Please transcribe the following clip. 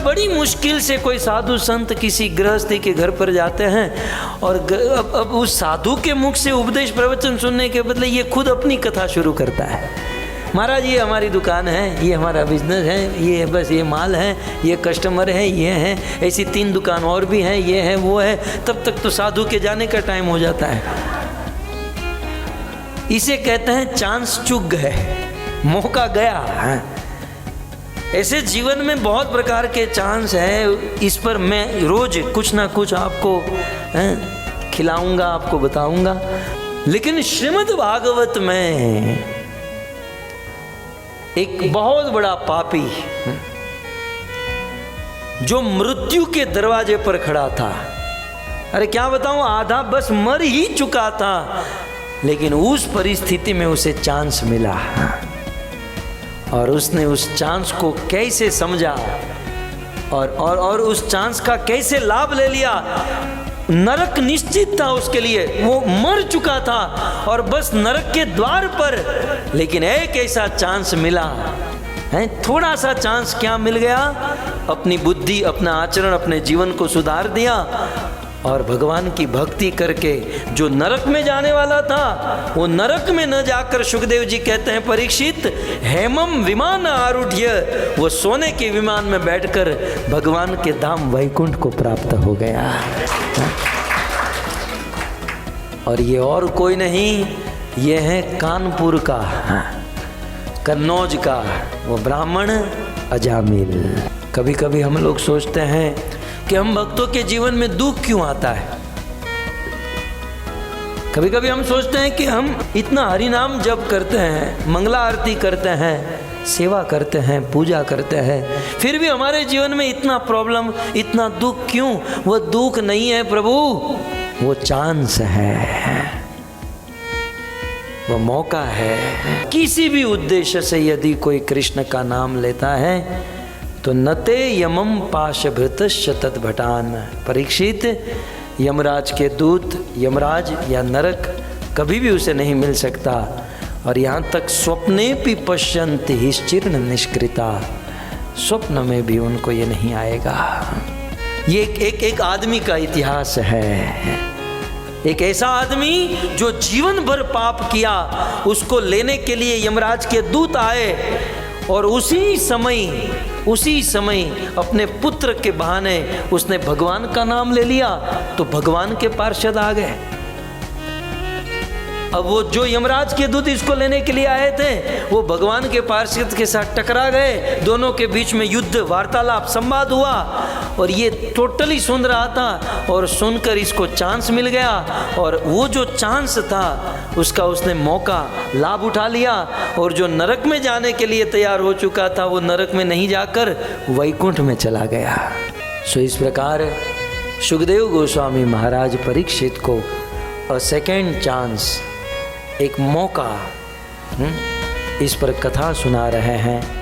बड़ी मुश्किल से कोई साधु संत किसी गृहस्थी के घर पर जाते हैं और अब उस साधु के मुख से उपदेश प्रवचन सुनने के बदले ये खुद अपनी कथा शुरू करता है। महाराज ये हमारी दुकान है, ये हमारा बिजनेस है, ये बस ये माल है, ये कस्टमर है, ये है, ऐसी 3 दुकान और भी हैं, ये है वो है। तब तक तो साधु के जाने का टाइम हो जाता है। इसे कहते हैं चांस चूक गए, मौका गया। ऐसे जीवन में बहुत प्रकार के चांस है, इस पर मैं रोज कुछ ना कुछ आपको खिलाऊंगा, आपको बताऊंगा। लेकिन श्रीमद् भागवत में एक बहुत बड़ा पापी जो मृत्यु के दरवाजे पर खड़ा था, अरे क्या बताऊं, आधा बस मर ही चुका था, लेकिन उस परिस्थिति में उसे चांस मिला और उसने उस चांस को कैसे समझा और उस चांस का कैसे लाभ ले लिया। नरक निश्चित था उसके लिए, वो मर चुका था और बस नरक के द्वार पर, लेकिन एक ऐसा चांस मिला है। थोड़ा सा चांस क्या मिल गया, अपनी बुद्धि, अपना आचरण, अपने जीवन को सुधार दिया और भगवान की भक्ति करके जो नरक में जाने वाला था वो नरक में न जाकर, सुखदेव जी कहते हैं, परीक्षित हेमम विमान आरूढ़, वो सोने के विमान में बैठकर भगवान के धाम वैकुंठ को प्राप्त हो गया। और ये और कोई नहीं, ये है कानपुर का, कन्नौज का वो ब्राह्मण अजामिल। कभी कभी हम लोग सोचते हैं कि हम भक्तों के जीवन में दुख क्यों आता है। कभी कभी हम सोचते हैं कि हम इतना हरि नाम जप करते हैं, मंगला आरती करते हैं, सेवा करते हैं, पूजा करते हैं, फिर भी हमारे जीवन में इतना प्रॉब्लम, इतना दुख क्यों। वो दुख नहीं है प्रभु, वो चांस है, वो मौका है। किसी भी उद्देश्य से यदि कोई कृष्ण का नाम लेता है तो नते यमम पाशभृत शतद्भटान। परीक्षित, यमराज के दूत, यमराज या नरक कभी भी उसे नहीं मिल सकता। और यहाँ तक स्वप्ने भी पश्यन्ति हिश्चिर्ण निष्कृता, स्वप्न में भी उनको ये नहीं आएगा। ये एक आदमी का इतिहास है, एक ऐसा आदमी जो जीवन भर पाप किया, उसको लेने के लिए यमराज के दूत आए और उसी समय अपने पुत्र के बहाने उसने भगवान का नाम ले लिया तो भगवान के पार्षद आ गए। अब वो जो यमराज के दूत इसको लेने के लिए आए थे वो भगवान के पार्षद के साथ टकरा गए, दोनों के बीच में युद्ध, वार्तालाप, संवाद हुआ और ये टोटली सुन रहा था और सुनकर इसको चांस मिल गया और वो जो चांस था उसका उसने मौका, लाभ उठा लिया और जो नरक में जाने के लिए तैयार हो चुका था वो नरक में नहीं जाकर वैकुंठ में चला गया। सो इस प्रकार सुखदेव गोस्वामी महाराज परीक्षित को अ सेकेंड चांस, एक मौका, इस पर कथा सुना रहे हैं।